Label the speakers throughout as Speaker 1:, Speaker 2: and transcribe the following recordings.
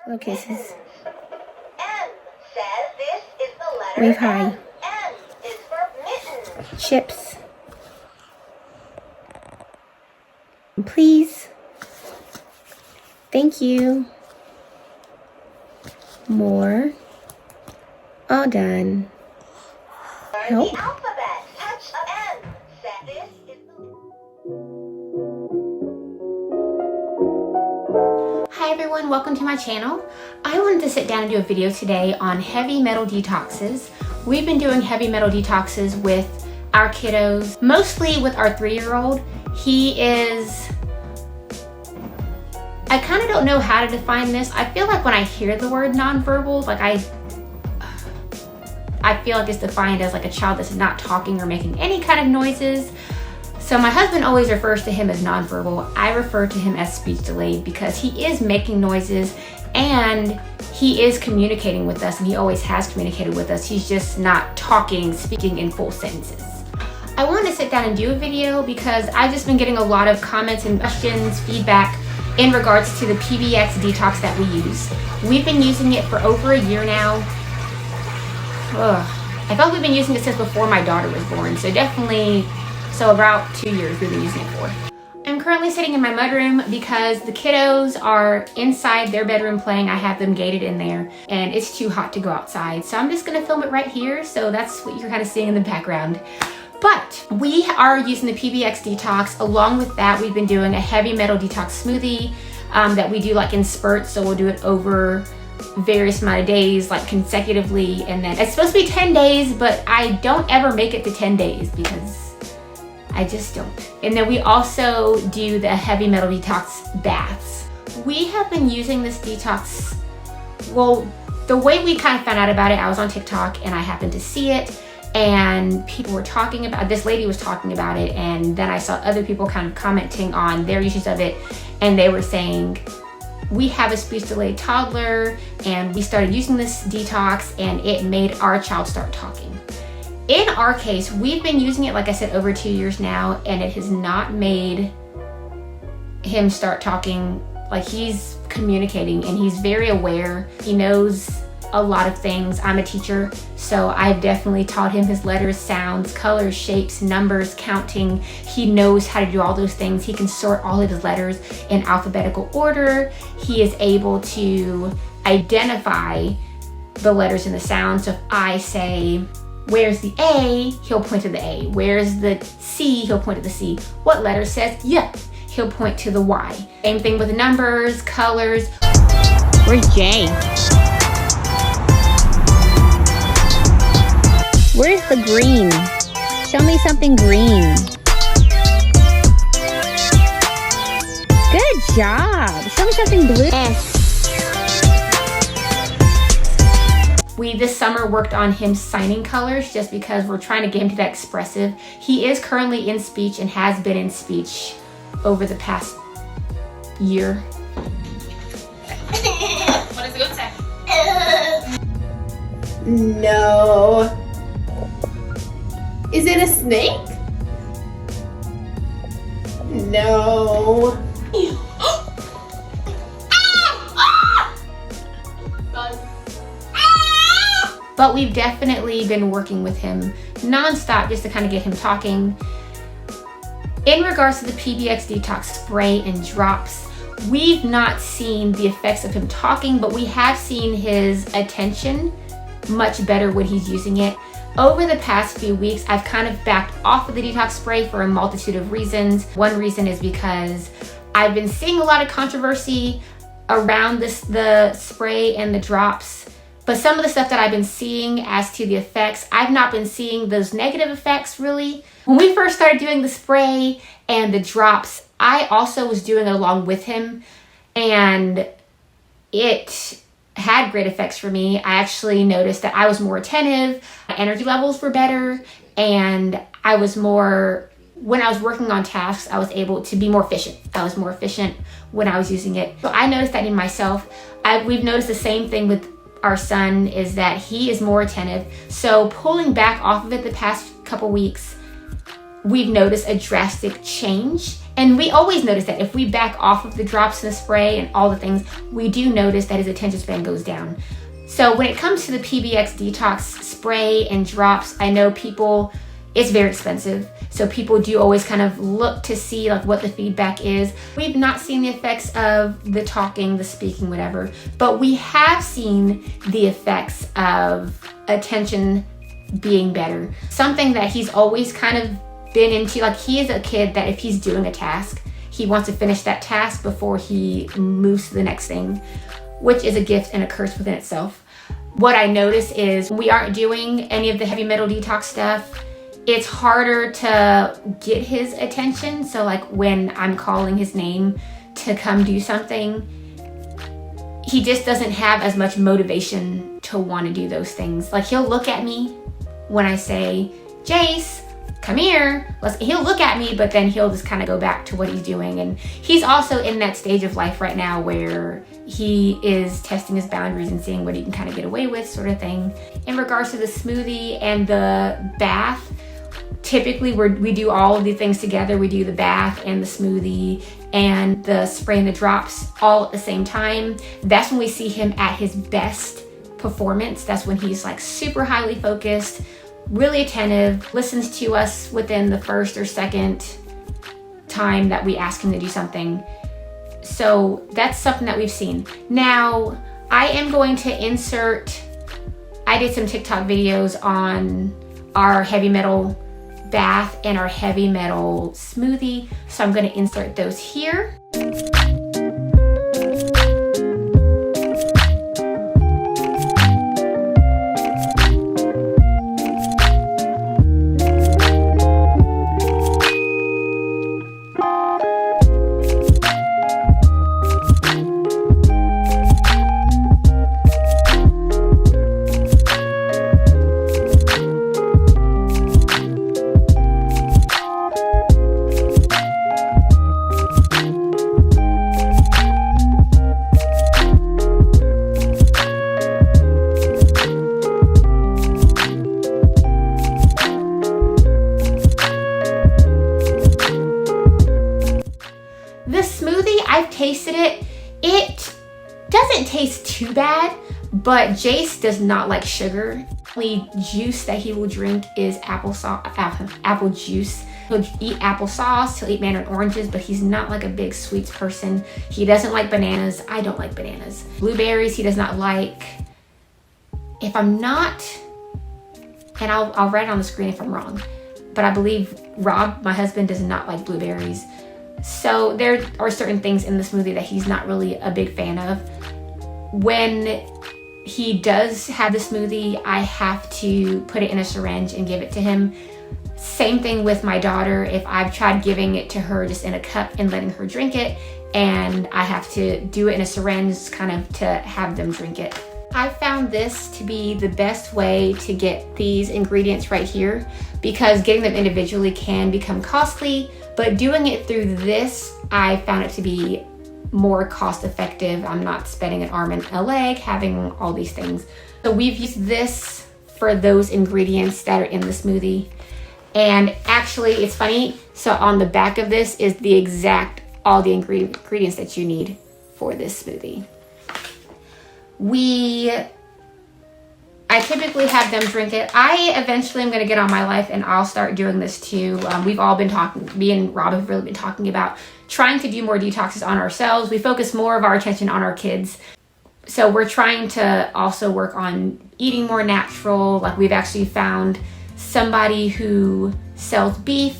Speaker 1: Hello, kisses.
Speaker 2: M says this is the letter
Speaker 1: Wave hi.
Speaker 2: M. M is for mitten.
Speaker 1: Chips. Please. Thank you. More. All done. Help.
Speaker 2: The alphabet. Touch M. Said this is the...
Speaker 1: Hi everyone, welcome to my channel. I wanted to sit down and do a video today on heavy metal detoxes. We've been doing heavy metal detoxes with our kiddos, mostly with our 3-year-old. He is, I kind of don't know how to define this. I feel like when I hear the word nonverbal, like I feel like it's defined as like a child that's not talking or making any kind of noises. So my husband always refers to him as nonverbal. I refer to him as speech delayed because he is making noises and he is communicating with us, and he always has communicated with us. He's just not talking, speaking in full sentences. I wanted to sit down and do a video because I've just been getting a lot of comments and questions, feedback in regards to the PBX Detox that we use. We've been using it for over a year now. I felt we've been using it since before my daughter was born, so about 2 years we've been using it for. I'm currently sitting in my mudroom because the kiddos are inside their bedroom playing. I have them gated in there and it's too hot to go outside. So I'm just gonna film it right here. So that's what you're kind of seeing in the background. But we are using the PBX Detox. Along with that, we've been doing a heavy metal detox smoothie that we do like in spurts. So we'll do it over various amount of days, like consecutively. And then it's supposed to be 10 days, but I don't ever make it to 10 days because I just don't. And then we also do the heavy metal detox baths. We have been using this detox, well, the way we kind of found out about it, I was on TikTok and I happened to see it and people were talking about, this lady was talking about it, and then I saw other people kind of commenting on their uses of it, and they were saying, we have a speech delayed toddler and we started using this detox and it made our child start talking. In our case, we've been using it, like I said, over 2 years now, and it has not made him start talking. Like, he's communicating and he's very aware. He knows a lot of things. I'm a teacher, so I've definitely taught him his letters, sounds, colors, shapes, numbers, counting. He knows how to do all those things. He can sort all of his letters in alphabetical order. He is able to identify the letters and the sounds. So if I say, where's the A? He'll point to the A. Where's the C? He'll point to the C. What letter says yeah? He'll point to the Y. Same thing with numbers, colors. Where's J? Where's the green? Show me something green. Good job. Show me something blue. S. We this summer worked on him signing colors just because we're trying to get him to that expressive. He is currently in speech and has been in speech over the past year.
Speaker 3: What is it gonna say?
Speaker 4: No. Is it a snake? No.
Speaker 1: But we've definitely been working with him nonstop just to kind of get him talking. In regards to the PBX Detox spray and drops, we've not seen the effects of him talking, but we have seen his attention much better when he's using it. Over the past few weeks, I've kind of backed off of the detox spray for a multitude of reasons. One reason is because I've been seeing a lot of controversy around the spray and the drops. But some of the stuff that I've been seeing as to the effects, I've not been seeing those negative effects really. When we first started doing the spray and the drops, I also was doing it along with him, and it had great effects for me. I actually noticed that I was more attentive, my energy levels were better, and I was more, when I was working on tasks, I was able to be more efficient. I was more efficient when I was using it. So I noticed that in myself. We've noticed the same thing with our son, is that he is more attentive. So pulling back off of it the past couple weeks, we've noticed a drastic change And we always notice that if we back off of the drops and the spray and all the things, we do notice that his attention span goes down. So when it comes to the PBX Detox spray and drops, I know it's very expensive. So people do always kind of look to see like what the feedback is. We've not seen the effects of the talking, the speaking, whatever, but we have seen the effects of attention being better. Something that he's always kind of been into, like he is a kid that if he's doing a task, he wants to finish that task before he moves to the next thing, which is a gift and a curse within itself. What I notice is when we aren't doing any of the heavy metal detox stuff, it's harder to get his attention. So like when I'm calling his name to come do something, he just doesn't have as much motivation to want to do those things. Like he'll look at me when I say, Jace, come here. He'll look at me, but then he'll just kind of go back to what he's doing. And he's also in that stage of life right now where he is testing his boundaries and seeing what he can kind of get away with, sort of thing. In regards to the smoothie and the bath, typically we do all of the things together. We do the bath and the smoothie and the spray and the drops all at the same time. That's when we see him at his best performance. That's when he's like super highly focused, really attentive, listens to us within the first or second time that we ask him to do something. So that's something that we've seen. Now, I am going to I did some TikTok videos on our heavy metal bath and our heavy metal smoothie. So I'm going to insert those here. I've tasted it. It doesn't taste too bad, but Jace does not like sugar. The only juice that he will drink is apple juice. He'll eat applesauce, he'll eat mandarin oranges, but he's not like a big sweets person. He doesn't like bananas. I don't like bananas. Blueberries he does not like. If I'm not, and I'll write it on the screen if I'm wrong, but I believe Rob, my husband, does not like blueberries. So there are certain things in the smoothie that he's not really a big fan of. When he does have the smoothie, I have to put it in a syringe and give it to him. Same thing with my daughter. If I've tried giving it to her just in a cup and letting her drink it, and I have to do it in a syringe kind of to have them drink it. I found this to be the best way to get these ingredients right here, because getting them individually can become costly, but doing it through this, I found it to be more cost effective. I'm not spending an arm and a leg having all these things. So we've used this for those ingredients that are in the smoothie. And actually, it's funny, so on the back of this is all the ingredients that you need for this smoothie. I typically have them drink it. I eventually am going to get on my life and I'll start doing this too. We've all been talking, me and Rob have really been talking about trying to do more detoxes on ourselves. We focus more of our attention on our kids. So we're trying to also work on eating more natural. Like we've actually found somebody who sells beef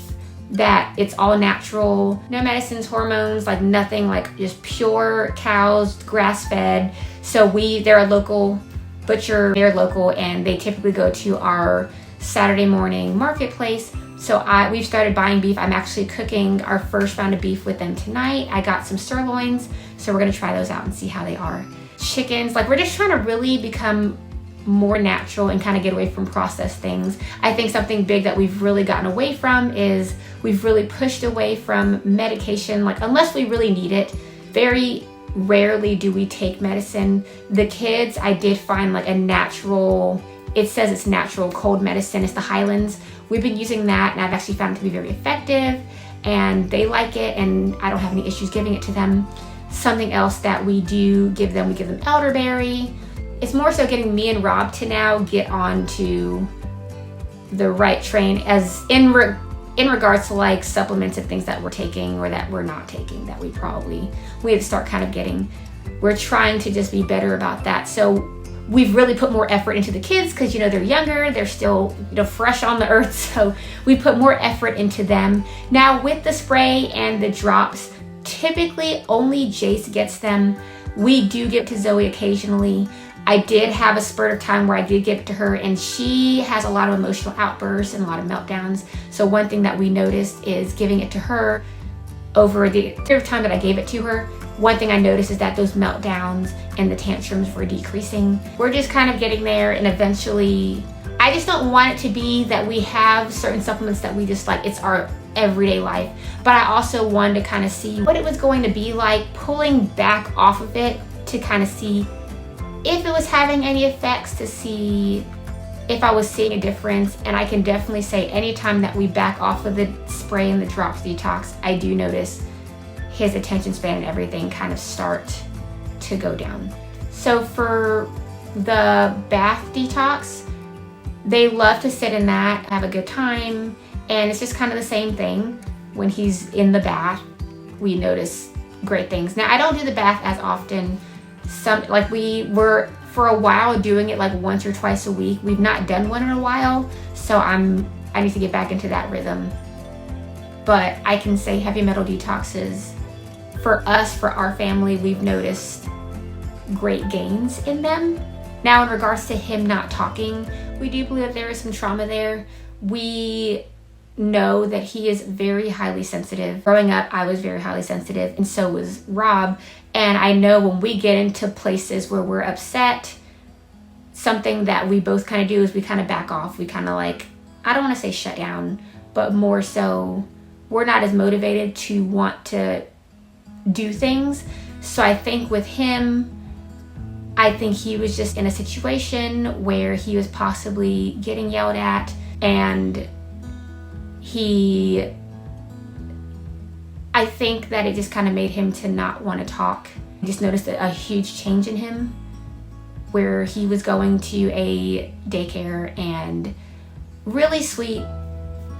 Speaker 1: that it's all natural, no medicines, hormones, like nothing, like just pure cows, grass-fed. So they're a local butcher, they're local, and they typically go to our Saturday morning marketplace. So we've started buying beef. I'm actually cooking our first round of beef with them tonight. I got some sirloins, so we're gonna try those out and see how they are. Chickens, like we're just trying to really become more natural and kind of get away from processed things. I think something big that we've really gotten away from is we've really pushed away from medication, like unless we really need it. Very rarely do we take medicine. The kids, I did find like a natural, it says it's natural cold medicine, it's the Highlands. We've been using that and I've actually found it to be very effective. and they like it, and I don't have any issues giving it to them. Something else that we do give them, we give them elderberry. It's more so getting me and Rob to now get on to the right train as in regards to like supplements and things that we're taking or that we're not taking that we have to start kind of getting. We're trying to just be better about that. So we've really put more effort into the kids because, you know, they're younger, they're still, you know, fresh on the earth. So we put more effort into them. Now with the spray and the drops, typically only Jace gets them. We do give it to Zoe occasionally. I did have a spurt of time where I did give it to her, and she has a lot of emotional outbursts and a lot of meltdowns. So one thing that we noticed is giving it to her over the period of time that I gave it to her. One thing I noticed is that those meltdowns and the tantrums were decreasing. We're just kind of getting there, and eventually, I just don't want it to be that we have certain supplements that we just like, it's our everyday life. But I also wanted to kind of see what it was going to be like pulling back off of it to kind of see if it was having any effects, to see if I was seeing a difference. And I can definitely say anytime that we back off of the spray and the drops detox, I do notice his attention span and everything kind of start to go down. So for the bath detox, they love to sit in that, have a good time, and it's just kind of the same thing. When he's in the bath, we notice great things. Now I don't do the bath as often. Like we were for a while doing it like once or twice a week. We've not done one in a while, so I need to get back into that rhythm. But I can say heavy metal detoxes, for us, for our family, we've noticed great gains in them. Now in regards to him not talking, we do believe that there is some trauma there. We know that he is very highly sensitive. Growing up, I was very highly sensitive, and so was Rob. And I know when we get into places where we're upset, something that we both kind of do is we kind of back off. We kind of like, I don't want to say shut down, but more so we're not as motivated to want to do things. So I think with him, I think he was just in a situation where he was possibly getting yelled at, and I think that it just kind of made him to not want to talk. I just noticed a huge change in him where he was going to a daycare and really sweet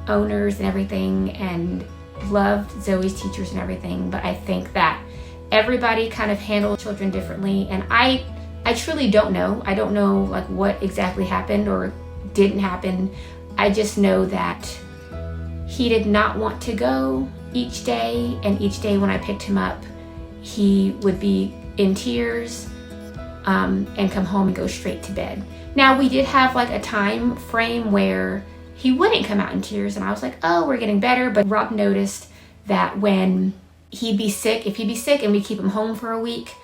Speaker 1: owners and everything, and loved Zoe's teachers and everything. But I think that everybody kind of handled children differently, and I truly don't know. I don't know like what exactly happened or didn't happen. I just know that he did not want to go each day, and each day when I picked him up, he would be in tears and come home and go straight to bed. Now we did have like a time frame where he wouldn't come out in tears, and I was like, oh, we're getting better. But Rob noticed that when he'd be sick, if he'd be sick and we keep him home for a week,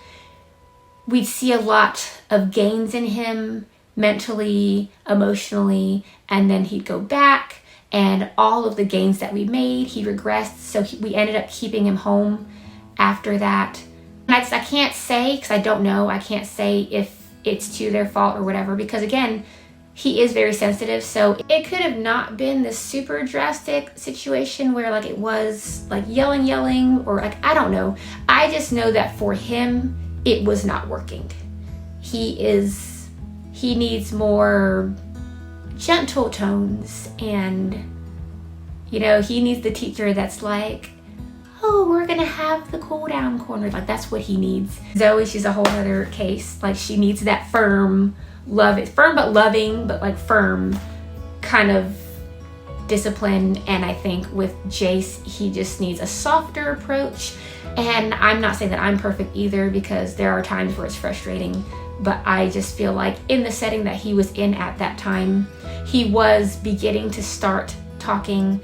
Speaker 1: we'd see a lot of gains in him mentally, emotionally, and then he'd go back, and all of the gains that we made, he regressed. So we ended up keeping him home after that. And I can't say, because I don't know, I can't say if it's to their fault or whatever, because again, he is very sensitive. So it could have not been this super drastic situation where like it was like yelling, or like, I don't know. I just know that for him, it was not working. He needs more gentle tones, and you know, he needs the teacher that's like, oh, we're gonna have the cool down corner. Like that's what he needs. Zoe, she's a whole other case. Like she needs that firm but loving, but like firm kind of discipline. And I think with Jace, he just needs a softer approach. And I'm not saying that I'm perfect either, because there are times where it's frustrating, but I just feel like in the setting that he was in at that time, he was beginning to start talking,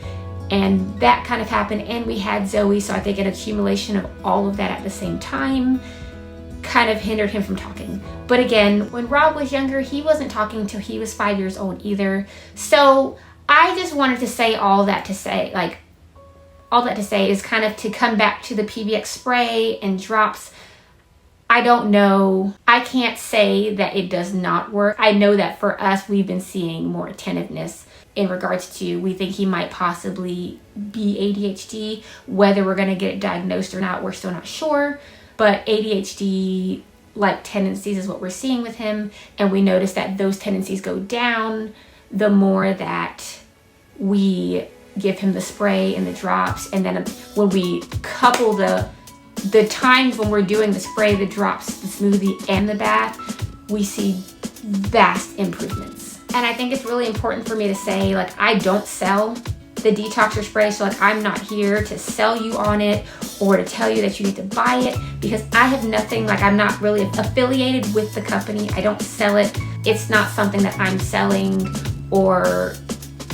Speaker 1: and that kind of happened, and we had Zoe, so I think an accumulation of all of that at the same time kind of hindered him from talking. But again, when Rob was younger, he wasn't talking till he was 5 years old either. So I just wanted to say all that to say is kind of to come back to the PBX spray and drops. I don't know. I can't say that it does not work. I know that for us, we've been seeing more attentiveness in regards to, we think he might possibly be ADHD. Whether we're going to get it diagnosed or not, we're still not sure. But ADHD like tendencies is what we're seeing with him, and we notice that those tendencies go down the more that we give him the spray and the drops. And then when we couple the times when we're doing the spray, the drops, the smoothie, and the bath, we see vast improvements. And I think it's really important for me to say, like, I don't sell the detoxer spray, so like I'm not here to sell you on it or to tell you that you need to buy it, because I have nothing, like I'm not really affiliated with the company. I don't sell it. It's not something that I'm selling or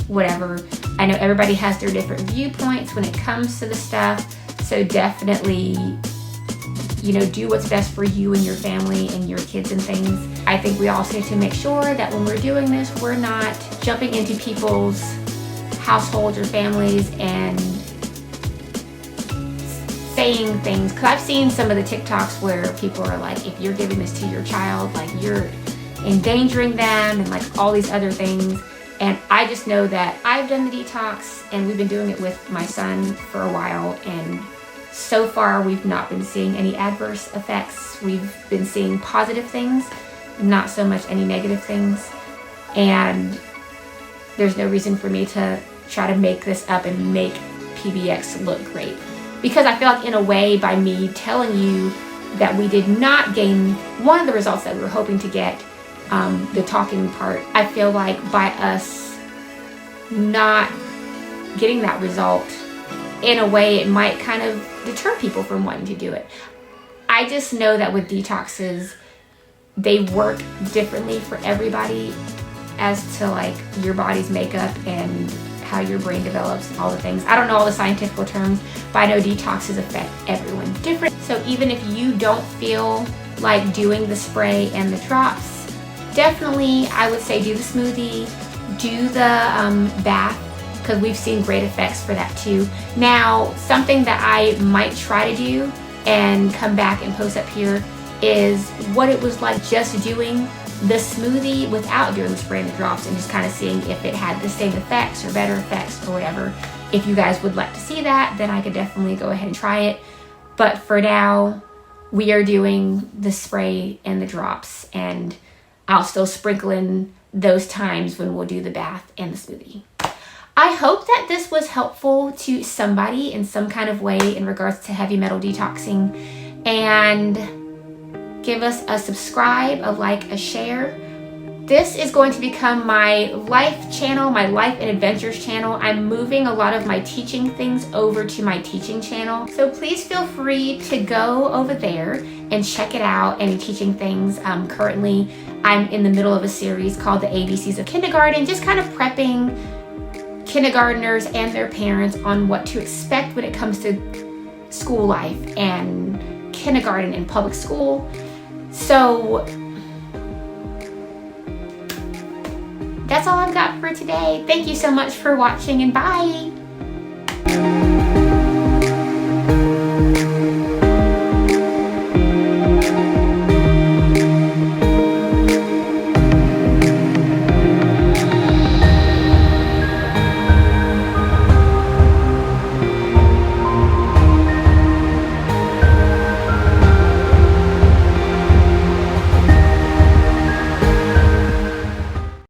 Speaker 1: whatever. I know everybody has their different viewpoints when it comes to the stuff, so definitely, you know, do what's best for you and your family and your kids and things. I think we also need to make sure that when we're doing this, we're not jumping into people's households or families and saying things, because I've seen some of the TikToks where people are like, if you're giving this to your child, like you're endangering them and like all these other things. And I just know that I've done the detox and we've been doing it with my son for a while, and so far we've not been seeing any adverse effects. We've been seeing positive things, not so much any negative things. And there's no reason for me to try to make this up and make PBX look great. Because I feel like in a way, by me telling you that we did not gain one of the results that we were hoping to get, the talking part, I feel like by us not getting that result, in a way it might kind of deter people from wanting to do it. I just know that with detoxes, they work differently for everybody as to like your body's makeup and how your brain develops and all the things. I don't know all the scientific terms, but I know detoxes affect everyone different. So even if you don't feel like doing the spray and the drops, definitely I would say do the smoothie, do the bath, because we've seen great effects for that too. Now, something that I might try to do and come back and post up here is what it was like just doing the smoothie without doing the spray and the drops, and just kind of seeing if it had the same effects or better effects or whatever. If you guys would like to see that, then I could definitely go ahead and try it. But for now, we are doing the spray and the drops, and I'll still sprinkle in those times when we'll do the bath and the smoothie. I hope that this was helpful to somebody in some kind of way in regards to heavy metal detoxing, and give us a subscribe, a like, a share. This is going to become my life channel, my life and adventures channel. I'm moving a lot of my teaching things over to my teaching channel. So please feel free to go over there and check it out, any teaching things. Currently, I'm in the middle of a series called The ABCs of Kindergarten, just kind of prepping kindergartners and their parents on what to expect when it comes to school life and kindergarten in public school. So that's all I've got for today. Thank you so much for watching, and bye.